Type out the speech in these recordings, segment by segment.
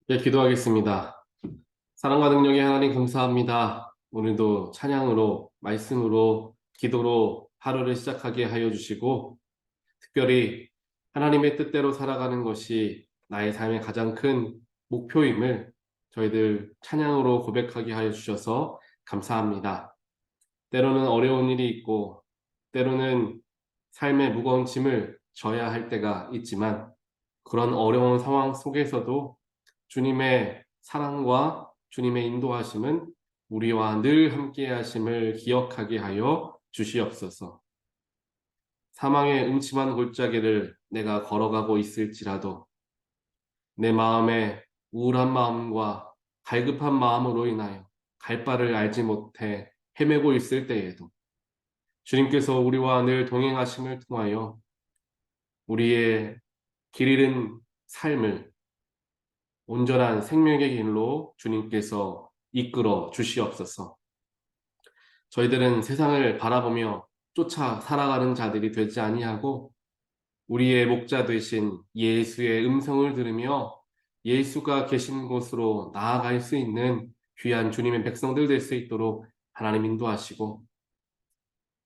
네, 기도하겠습니다. 사랑과 능력의 하나님 감사합니다. 오늘도 찬양으로, 말씀으로, 기도로 하루를 시작하게 하여 주시고, 특별히 하나님의 뜻대로 살아가는 것이 나의 삶의 가장 큰 목표임을 저희들 찬양으로 고백하게 하여 주셔서 감사합니다. 때로는 어려운 일이 있고, 때로는 삶의 무거운 짐을 져야 할 때가 있지만, 그런 어려운 상황 속에서도 주님의 사랑과 주님의 인도하심은 우리와 늘 함께 하심을 기억하게 하여 주시옵소서. 사망의 음침한 골짜기를 내가 걸어가고 있을지라도 내 마음에 우울한 마음과 갈급한 마음으로 인하여 갈 바를 알지 못해 헤매고 있을 때에도 주님께서 우리와 늘 동행하심을 통하여 우리의 길 잃은 삶을 온전한 생명의 길로 주님께서 이끌어 주시옵소서. 저희들은 세상을 바라보며 쫓아 살아가는 자들이 되지 아니하고 우리의 목자 되신 예수의 음성을 들으며 예수가 계신 곳으로 나아갈 수 있는 귀한 주님의 백성들 될 수 있도록 하나님 인도하시고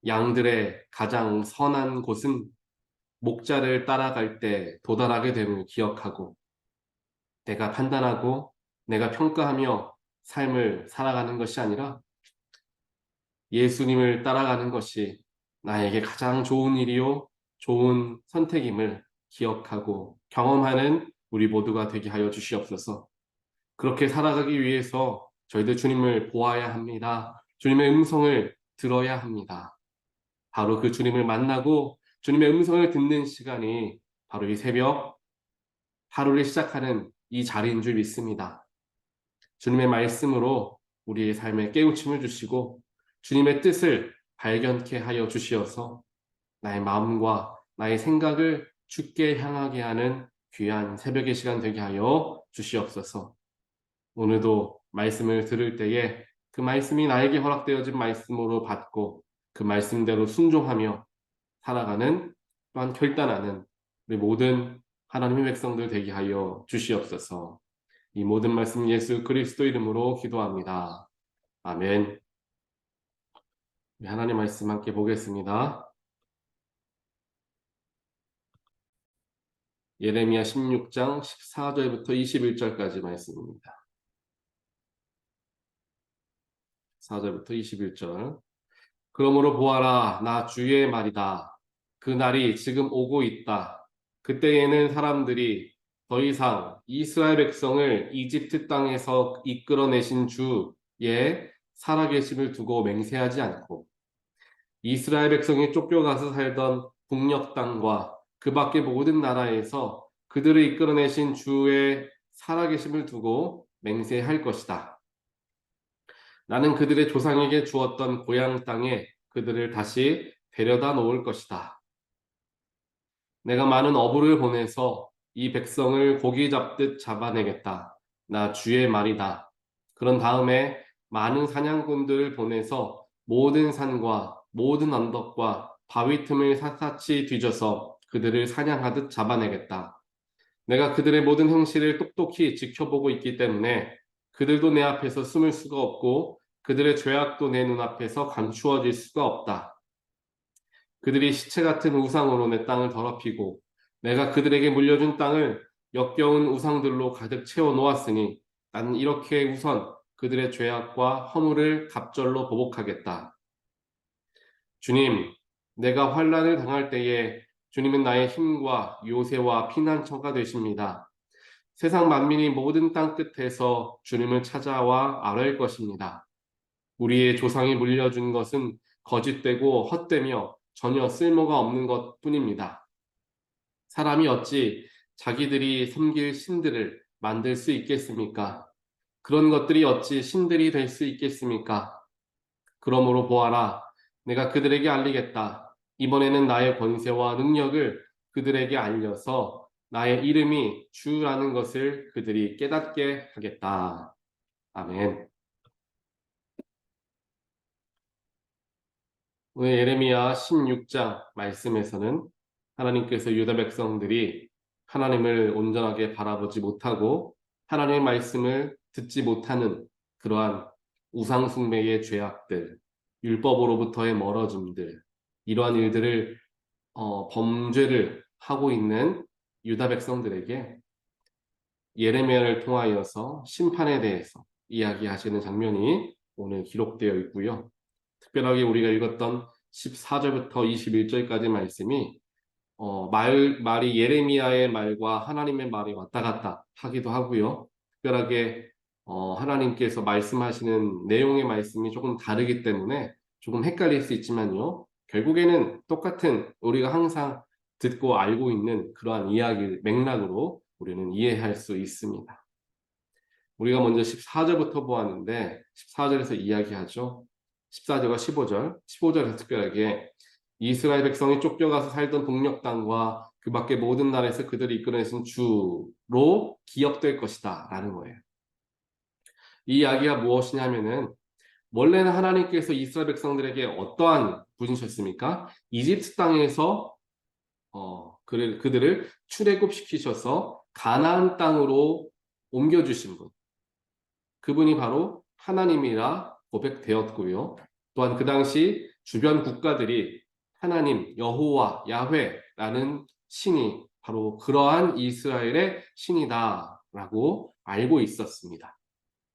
양들의 가장 선한 곳은 목자를 따라갈 때 도달하게 됨을 기억하고 내가 판단하고 내가 평가하며 삶을 살아가는 것이 아니라 예수님을 따라가는 것이 나에게 가장 좋은 일이요, 좋은 선택임을 기억하고 경험하는 우리 모두가 되게 하여 주시옵소서. 그렇게 살아가기 위해서 저희들 주님을 보아야 합니다. 주님의 음성을 들어야 합니다. 바로 그 주님을 만나고 주님의 음성을 듣는 시간이 바로 이 새벽 하루를 시작하는 이 자리인 줄 믿습니다. 주님의 말씀으로 우리의 삶에 깨우침을 주시고 주님의 뜻을 발견케 하여 주시어서 나의 마음과 나의 생각을 주께 향하게 하는 귀한 새벽의 시간 되게 하여 주시옵소서. 오늘도 말씀을 들을 때에 그 말씀이 나에게 허락되어진 말씀으로 받고 그 말씀대로 순종하며 살아가는 또한 결단하는 우리 모든 하나님의 백성들 되게 하여 주시옵소서. 이 모든 말씀 예수 그리스도 이름으로 기도합니다. 아멘. 하나님 말씀 함께 보겠습니다. 예레미야 16장 14절부터 21절까지 말씀입니다. 4절부터 21절. 그러므로 보아라, 나 주의 말이다. 그 날이 지금 오고 있다. 그때에는 사람들이 더 이상 이스라엘 백성을 이집트 땅에서 이끌어내신 주의 살아계심을 두고 맹세하지 않고 이스라엘 백성이 쫓겨가서 살던 북녘 땅과 그 밖의 모든 나라에서 그들을 이끌어내신 주의 살아계심을 두고 맹세할 것이다. 나는 그들의 조상에게 주었던 고향 땅에 그들을 다시 데려다 놓을 것이다. 내가 많은 어부를 보내서 이 백성을 고기 잡듯 잡아내겠다. 나 주의 말이다. 그런 다음에 많은 사냥꾼들을 보내서 모든 산과 모든 언덕과 바위 틈을 샅샅이 뒤져서 그들을 사냥하듯 잡아내겠다. 내가 그들의 모든 행실을 똑똑히 지켜보고 있기 때문에 그들도 내 앞에서 숨을 수가 없고 그들의 죄악도 내 눈앞에서 감추어질 수가 없다. 그들이 시체 같은 우상으로 내 땅을 더럽히고 내가 그들에게 물려준 땅을 역겨운 우상들로 가득 채워 놓았으니 나는 이렇게 우선 그들의 죄악과 허물을 갑절로 보복하겠다. 주님, 내가 환난을 당할 때에 주님은 나의 힘과 요새와 피난처가 되십니다. 세상 만민이 모든 땅 끝에서 주님을 찾아와 아뢰일 것입니다. 우리의 조상이 물려준 것은 거짓되고 헛되며 전혀 쓸모가 없는 것 뿐입니다. 사람이 어찌 자기들이 섬길 신들을 만들 수 있겠습니까? 그런 것들이 어찌 신들이 될 수 있겠습니까? 그러므로 보아라, 내가 그들에게 알리겠다. 이번에는 나의 권세와 능력을 그들에게 알려서 나의 이름이 주라는 것을 그들이 깨닫게 하겠다. 아멘. 오늘 예레미야 16장 말씀에서는 하나님께서 유다 백성들이 하나님을 온전하게 바라보지 못하고 하나님의 말씀을 듣지 못하는 그러한 우상숭배의 죄악들, 율법으로부터의 멀어짐들, 이러한 일들을 범죄를 하고 있는 유다 백성들에게 예레미야를 통하여서 심판에 대해서 이야기하시는 장면이 오늘 기록되어 있고요. 특별하게 우리가 읽었던 14절부터 21절까지 말씀이 말이 예레미야의 말과 하나님의 말이 왔다 갔다 하기도 하고요. 특별하게 하나님께서 말씀하시는 내용의 말씀이 조금 다르기 때문에 조금 헷갈릴 수 있지만요. 결국에는 똑같은 우리가 항상 듣고 알고 있는 그러한 이야기 맥락으로 우리는 이해할 수 있습니다. 우리가 먼저 14절부터 보았는데 14절에서 이야기하죠. 14절과 15절에서 특별하게 이스라엘 백성이 쫓겨가서 살던 동력 땅과 그 밖의 모든 나라에서 그들이 이끌어내신 주로 기억될 것이다 라는 거예요. 이 이야기가 무엇이냐면은 원래는 하나님께서 이스라엘 백성들에게 어떠한 분이셨습니까? 이집트 땅에서 그들을 출애굽시키셔서 가나안 땅으로 옮겨주신 분. 그분이 바로 하나님이라 고백되었고요. 또한 그 당시 주변 국가들이 하나님, 여호와, 야훼라는 신이 바로 그러한 이스라엘의 신이다라고 알고 있었습니다.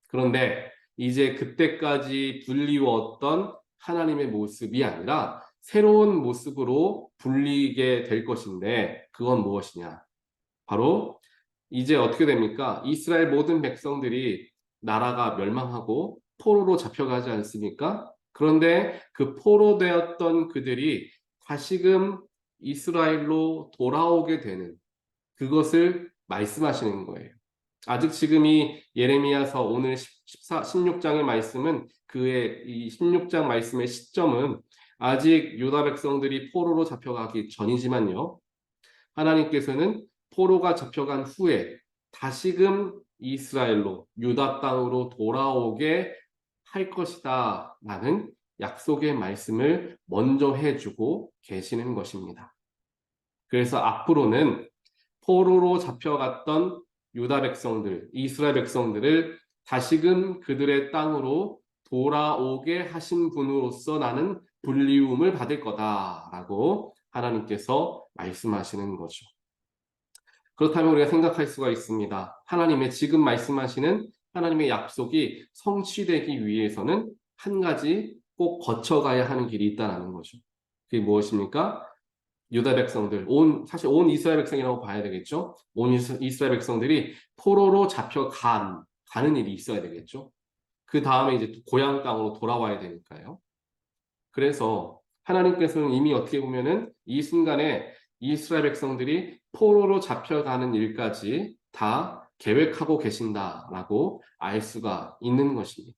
그런데 이제 그때까지 불리웠던 하나님의 모습이 아니라 새로운 모습으로 불리게 될 것인데 그건 무엇이냐? 바로 이제 어떻게 됩니까? 이스라엘 모든 백성들이 나라가 멸망하고 포로로 잡혀가지 않습니까? 그런데 그 포로되었던 그들이 다시금 이스라엘로 돌아오게 되는 그것을 말씀하시는 거예요. 아직 지금 이 예레미야서 오늘 16장의 말씀은 그의 이 16장 말씀의 시점은 아직 유다 백성들이 포로로 잡혀가기 전이지만요. 하나님께서는 포로가 잡혀간 후에 다시금 이스라엘로 유다 땅으로 돌아오게 할 것이다 라는 약속의 말씀을 먼저 해주고 계시는 것입니다. 그래서 앞으로는 포로로 잡혀갔던 유다 백성들, 이스라엘 백성들을 다시금 그들의 땅으로 돌아오게 하신 분으로서 나는 불리움을 받을 거다라고 하나님께서 말씀하시는 거죠. 그렇다면 우리가 생각할 수가 있습니다. 하나님의 지금 말씀하시는 하나님의 약속이 성취되기 위해서는 한 가지 꼭 거쳐가야 하는 길이 있다는 거죠. 그게 무엇입니까? 유다 백성들, 사실 온 이스라엘 백성이라고 봐야 되겠죠. 온 이스라엘 백성들이 포로로 가는 일이 있어야 되겠죠. 그 다음에 이제 고향 땅으로 돌아와야 되니까요. 그래서 하나님께서는 이미 어떻게 보면은 이 순간에 이스라엘 백성들이 포로로 잡혀가는 일까지 다 계획하고 계신다라고 알 수가 있는 것입니다.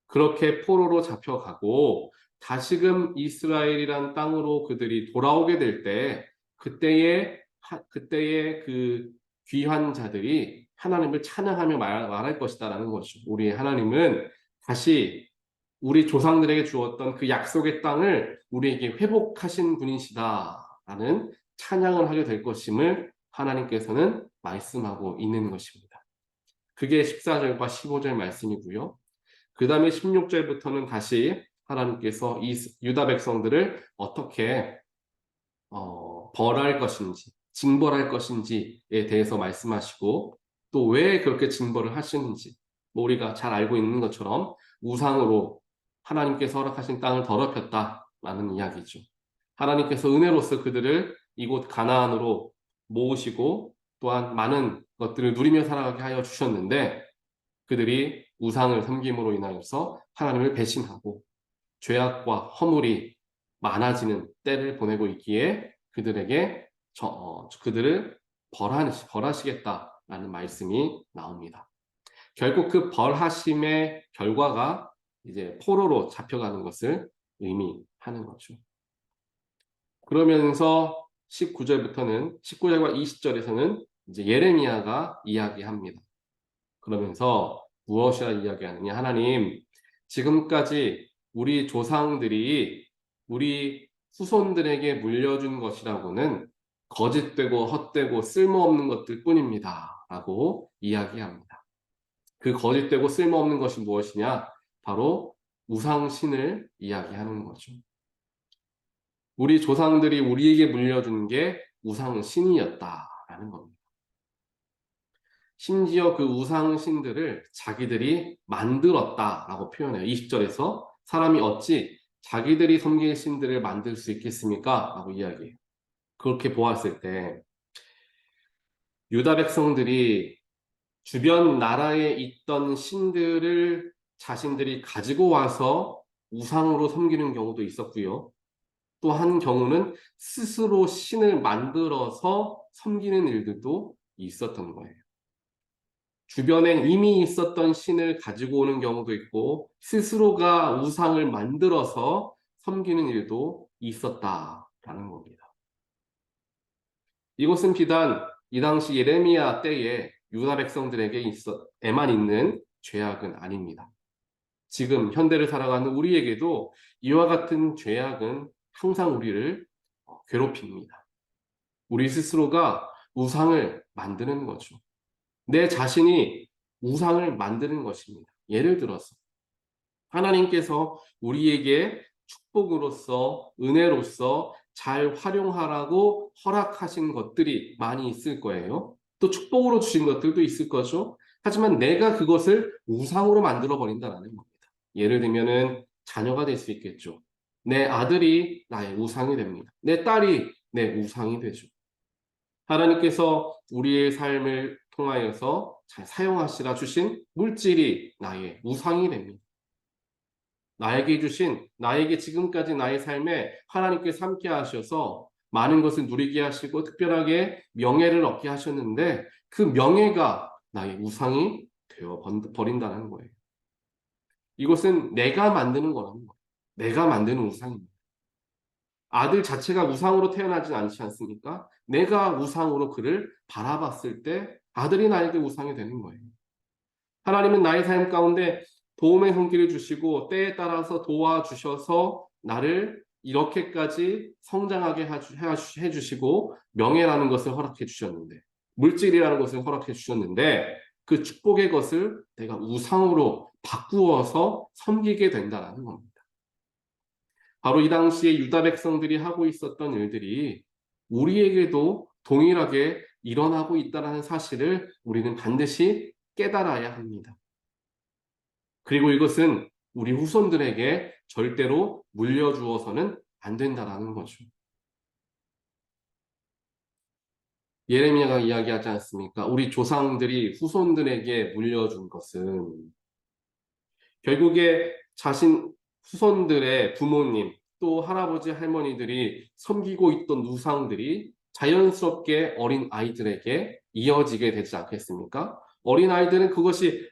그렇게 포로로 잡혀가고 다시금 이스라엘이란 땅으로 그들이 돌아오게 될 때 그때의 그 귀한 자들이 하나님을 찬양하며 말할 것이다라는 거죠. 우리 하나님은 다시 우리 조상들에게 주었던 그 약속의 땅을 우리에게 회복하신 분이시다라는 찬양을 하게 될 것임을 하나님께서는 말씀하고 있는 것입니다. 그게 14절과 15절 말씀이고요. 그 다음에 16절부터는 다시 하나님께서 이 유다 백성들을 어떻게 벌할 것인지, 징벌할 것인지에 대해서 말씀하시고 또 왜 그렇게 징벌을 하시는지 우리가 잘 알고 있는 것처럼 우상으로 하나님께서 허락하신 땅을 더럽혔다라는 이야기죠. 하나님께서 은혜로서 그들을 이곳 가나안으로 모으시고 또한 많은 것들을 누리며 살아가게 하여 주셨는데 그들이 우상을 섬김으로 인하여서 하나님을 배신하고 죄악과 허물이 많아지는 때를 보내고 있기에 그들에게 그들을 벌하시겠다라는 말씀이 나옵니다. 결국 그 벌하심의 결과가 이제 포로로 잡혀가는 것을 의미하는 거죠. 그러면서 19절과 20절에서는 이제 예레미야가 이야기합니다. 그러면서 무엇이라 이야기하느냐? 하나님, 지금까지 우리 조상들이 우리 후손들에게 물려준 것이라고는 거짓되고 헛되고 쓸모없는 것들 뿐입니다. 라고 이야기합니다. 그 거짓되고 쓸모없는 것이 무엇이냐? 바로 우상신을 이야기하는 거죠. 우리 조상들이 우리에게 물려준 게 우상신이었다라는 겁니다. 심지어 그 우상신들을 자기들이 만들었다라고 표현해요. 20절에서 사람이 어찌 자기들이 섬길 신들을 만들 수 있겠습니까? 라고 이야기해요. 그렇게 보았을 때 유다 백성들이 주변 나라에 있던 신들을 자신들이 가지고 와서 우상으로 섬기는 경우도 있었고요. 또 한 경우는 스스로 신을 만들어서 섬기는 일들도 있었던 거예요. 주변에 이미 있었던 신을 가지고 오는 경우도 있고 스스로가 우상을 만들어서 섬기는 일도 있었다라는 겁니다. 이것은 비단 이 당시 예레미야 때에 유다 백성들에게만 있는 죄악은 아닙니다. 지금 현대를 살아가는 우리에게도 이와 같은 죄악은 항상 우리를 괴롭힙니다. 우리 스스로가 우상을 만드는 거죠. 내 자신이 우상을 만드는 것입니다. 예를 들어서 하나님께서 우리에게 축복으로서 은혜로서 잘 활용하라고 허락하신 것들이 많이 있을 거예요. 또 축복으로 주신 것들도 있을 거죠. 하지만 내가 그것을 우상으로 만들어 버린다는 겁니다. 예를 들면은 자녀가 될 수 있겠죠. 내 아들이 나의 우상이 됩니다. 내 딸이 내 우상이 되죠. 하나님께서 우리의 삶을 통하여서 잘 사용하시라 주신 물질이 나의 우상이 됩니다. 나에게 지금까지 나의 삶에 하나님께서 함께 하셔서 많은 것을 누리게 하시고 특별하게 명예를 얻게 하셨는데 그 명예가 나의 우상이 되어 버린다는 거예요. 이것은 내가 만드는 거라는 거예요. 내가 만드는 우상입니다. 아들 자체가 우상으로 태어나진 않지 않습니까? 내가 우상으로 그를 바라봤을 때 아들이 나에게 우상이 되는 거예요. 하나님은 나의 삶 가운데 도움의 손길을 주시고 때에 따라서 도와주셔서 나를 이렇게까지 성장하게 해주시고 명예라는 것을 허락해 주셨는데 물질이라는 것을 허락해 주셨는데 그 축복의 것을 내가 우상으로 바꾸어서 섬기게 된다는 겁니다. 바로 이 당시에 유다 백성들이 하고 있었던 일들이 우리에게도 동일하게 일어나고 있다는 사실을 우리는 반드시 깨달아야 합니다. 그리고 이것은 우리 후손들에게 절대로 물려주어서는 안 된다는 거죠. 예레미야가 이야기하지 않습니까? 우리 조상들이 후손들에게 물려준 것은 결국에 자신 후손들의 부모님 또 할아버지 할머니들이 섬기고 있던 우상들이 자연스럽게 어린 아이들에게 이어지게 되지 않겠습니까? 어린 아이들은 그것이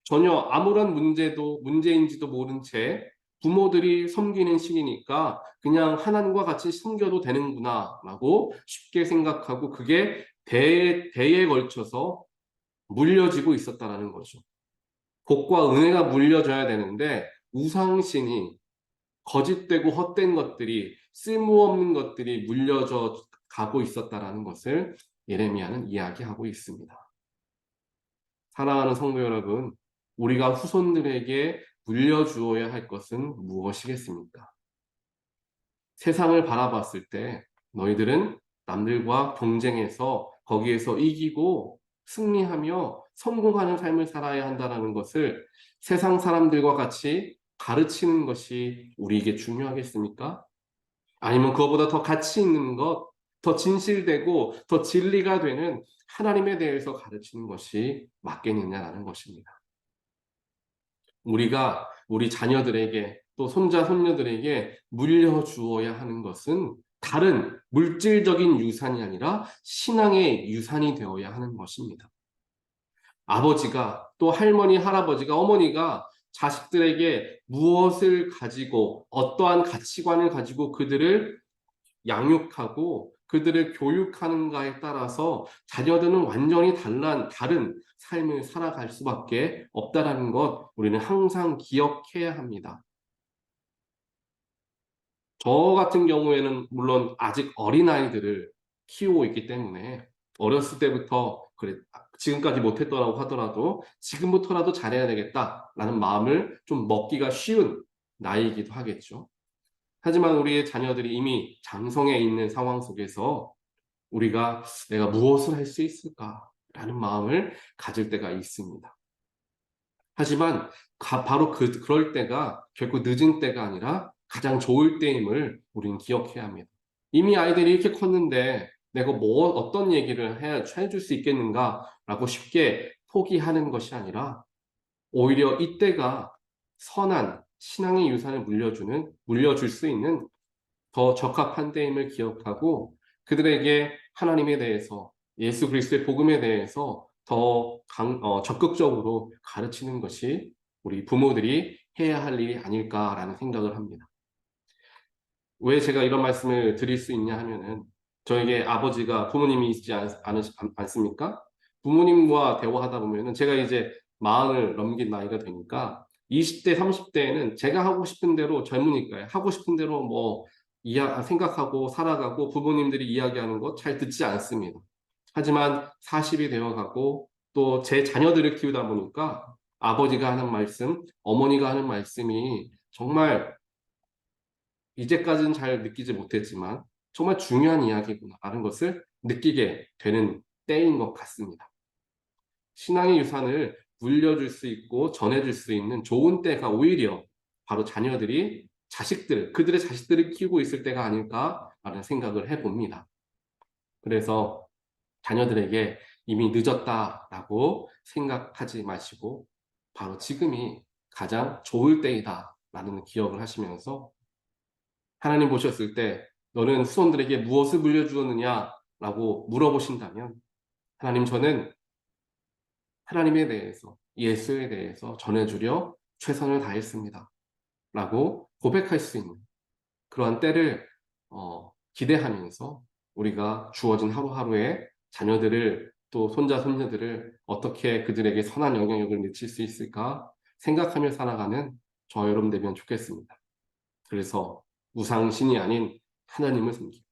전혀 아무런 문제인지도 모른 채 부모들이 섬기는 신이니까 그냥 하나님과 같이 섬겨도 되는구나 라고 쉽게 생각하고 그게 대에 걸쳐서 물려지고 있었다는 거죠. 복과 은혜가 물려져야 되는데 우상신이 거짓되고 헛된 것들이 쓸모없는 것들이 물려져 가고 있었다는 것을 예레미야는 이야기하고 있습니다. 사랑하는 성도 여러분, 우리가 후손들에게 물려주어야 할 것은 무엇이겠습니까? 세상을 바라봤을 때 너희들은 남들과 경쟁해서 거기에서 이기고 승리하며 성공하는 삶을 살아야 한다는 것을 세상 사람들과 같이 가르치는 것이 우리에게 중요하겠습니까? 아니면 그것보다 더 가치 있는 것, 더 진실되고 더 진리가 되는 하나님에 대해서 가르치는 것이 맞겠느냐라는 것입니다. 우리가 우리 자녀들에게 또 손자, 손녀들에게 물려주어야 하는 것은 다른 물질적인 유산이 아니라 신앙의 유산이 되어야 하는 것입니다. 아버지가 또 할머니, 할아버지가, 어머니가 자식들에게 무엇을 가지고 어떠한 가치관을 가지고 그들을 양육하고 그들을 교육하는가에 따라서 자녀들은 완전히 다른 삶을 살아갈 수밖에 없다는 것 우리는 항상 기억해야 합니다. 저 같은 경우에는 물론 아직 어린아이들을 키우고 있기 때문에 어렸을 때부터 그래 지금까지 못했더라고 하더라도 지금부터라도 잘해야 되겠다라는 마음을 좀 먹기가 쉬운 나이이기도 하겠죠. 하지만 우리의 자녀들이 이미 장성해 있는 상황 속에서 우리가 '내가 무엇을 할 수 있을까?'라는 마음을 가질 때가 있습니다. 하지만 바로 그럴 때가 결코 늦은 때가 아니라 가장 좋을 때임을 우리는 기억해야 합니다. 이미 아이들이 이렇게 컸는데 내가 어떤 얘기를 해줄 수 있겠는가라고 쉽게 포기하는 것이 아니라 오히려 이때가 선한 신앙의 유산을 물려줄 수 있는 더 적합한 때임을 기억하고 그들에게 하나님에 대해서 예수 그리스도의 복음에 대해서 더 적극적으로 가르치는 것이 우리 부모들이 해야 할 일이 아닐까라는 생각을 합니다. 왜 제가 이런 말씀을 드릴 수 있냐 하면은 저에게 아버지가 부모님이 있지 않습니까? 부모님과 대화하다 보면은 제가 이제 40을 넘긴 나이가 되니까 20대, 30대에는 제가 하고 싶은 대로 젊으니까요. 하고 싶은 대로 뭐 생각하고 살아가고 부모님들이 이야기하는 거 잘 듣지 않습니다. 하지만 40이 되어가고 또 제 자녀들을 키우다 보니까 아버지가 하는 말씀, 어머니가 하는 말씀이 정말 이제까지는 잘 느끼지 못했지만 정말 중요한 이야기구나라는 것을 느끼게 되는 때인 것 같습니다. 신앙의 유산을 물려줄 수 있고 전해줄 수 있는 좋은 때가 오히려 바로 그들의 자식들을 키우고 있을 때가 아닐까라는 생각을 해봅니다. 그래서 자녀들에게 이미 늦었다라고 생각하지 마시고 바로 지금이 가장 좋을 때이다라는 기억을 하시면서 하나님 보셨을 때 너는 후손들에게 무엇을 물려주었느냐라고 물어보신다면 하나님 저는 하나님에 대해서 예수에 대해서 전해주려 최선을 다했습니다. 라고 고백할 수 있는 그러한 때를 기대하면서 우리가 주어진 하루하루에 자녀들을 또 손자 손녀들을 어떻게 그들에게 선한 영향력을 미칠 수 있을까 생각하며 살아가는 저와 여러분 되면 좋겠습니다. 그래서 우상신이 아닌 하나님을 섬기고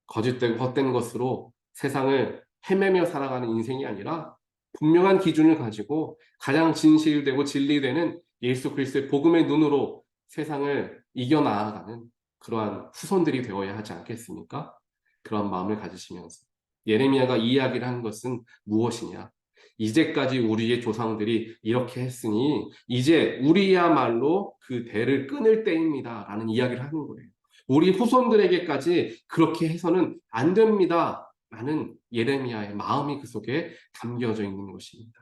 거짓되고 헛된 것으로 세상을 헤매며 살아가는 인생이 아니라 분명한 기준을 가지고 가장 진실되고 진리되는 예수 그리스도의 복음의 눈으로 세상을 이겨나가는 그러한 후손들이 되어야 하지 않겠습니까? 그런 마음을 가지시면서 예레미야가 이 이야기를 한 것은 무엇이냐? 이제까지 우리의 조상들이 이렇게 했으니 이제 우리야말로 그 대를 끊을 때입니다. 라는 이야기를 하는 거예요. 우리 후손들에게까지 그렇게 해서는 안 됩니다. 라는 예레미야의 마음이 그 속에 담겨져 있는 것입니다.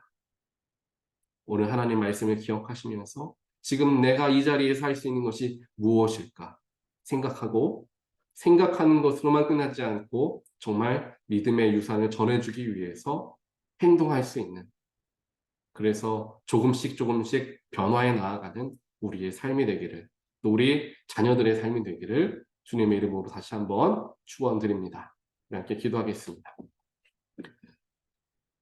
오늘 하나님 말씀을 기억하시면서 지금 내가 이 자리에 살 수 있는 것이 무엇일까 생각하고 생각하는 것으로만 끝나지 않고 정말 믿음의 유산을 전해주기 위해서 행동할 수 있는 그래서 조금씩 조금씩 변화해 나아가는 우리의 삶이 되기를 또 우리 자녀들의 삶이 되기를 주님의 이름으로 다시 한번 축원드립니다. 함께 기도하겠습니다.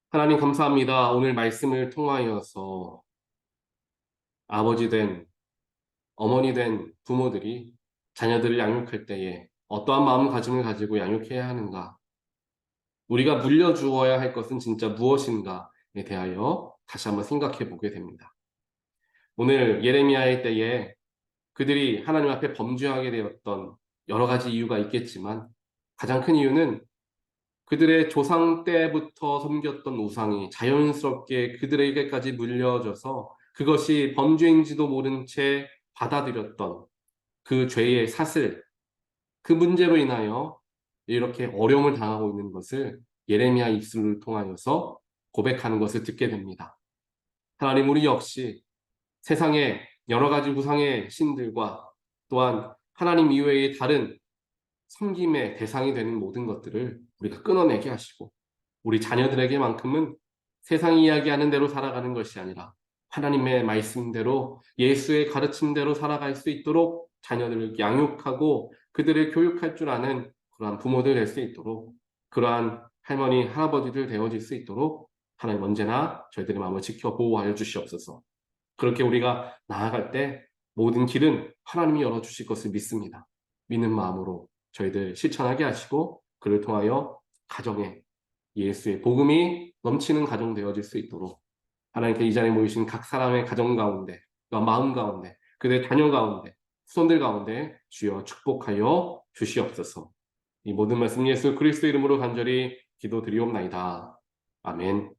하나님 감사합니다. 오늘 말씀을 통하여서 아버지 된 어머니 된 부모들이 자녀들을 양육할 때에 어떠한 마음가짐을 가지고 양육해야 하는가 우리가 물려주어야 할 것은 진짜 무엇인가에 대하여 다시 한번 생각해 보게 됩니다. 오늘 예레미야의 때에 그들이 하나님 앞에 범죄하게 되었던 여러 가지 이유가 있겠지만 가장 큰 이유는 그들의 조상 때부터 섬겼던 우상이 자연스럽게 그들에게까지 물려져서 그것이 범죄인지도 모른 채 받아들였던 그 죄의 사슬, 그 문제로 인하여 이렇게 어려움을 당하고 있는 것을 예레미야 입술을 통하여서 고백하는 것을 듣게 됩니다. 하나님 우리 역시 세상에 여러 가지 우상의 신들과 또한 하나님 이외의 다른 섬김의 대상이 되는 모든 것들을 우리가 끊어내게 하시고 우리 자녀들에게만큼은 세상이 이야기하는 대로 살아가는 것이 아니라 하나님의 말씀대로 예수의 가르침대로 살아갈 수 있도록 자녀들을 양육하고 그들을 교육할 줄 아는 그러한 부모들 될 수 있도록 그러한 할머니, 할아버지들 되어질 수 있도록 하나님 언제나 저희들의 마음을 지켜 보호하여 주시옵소서. 그렇게 우리가 나아갈 때 모든 길은 하나님이 열어주실 것을 믿습니다. 믿는 마음으로 저희들 실천하게 하시고 그를 통하여 가정에 예수의 복음이 넘치는 가정 되어질 수 있도록 하나님께 이 자리에 모이신 각 사람의 가정 가운데, 마음 가운데, 그들의 자녀 가운데, 후손들 가운데 주여 축복하여 주시옵소서. 이 모든 말씀 예수 그리스도 이름으로 간절히 기도드리옵나이다. 아멘.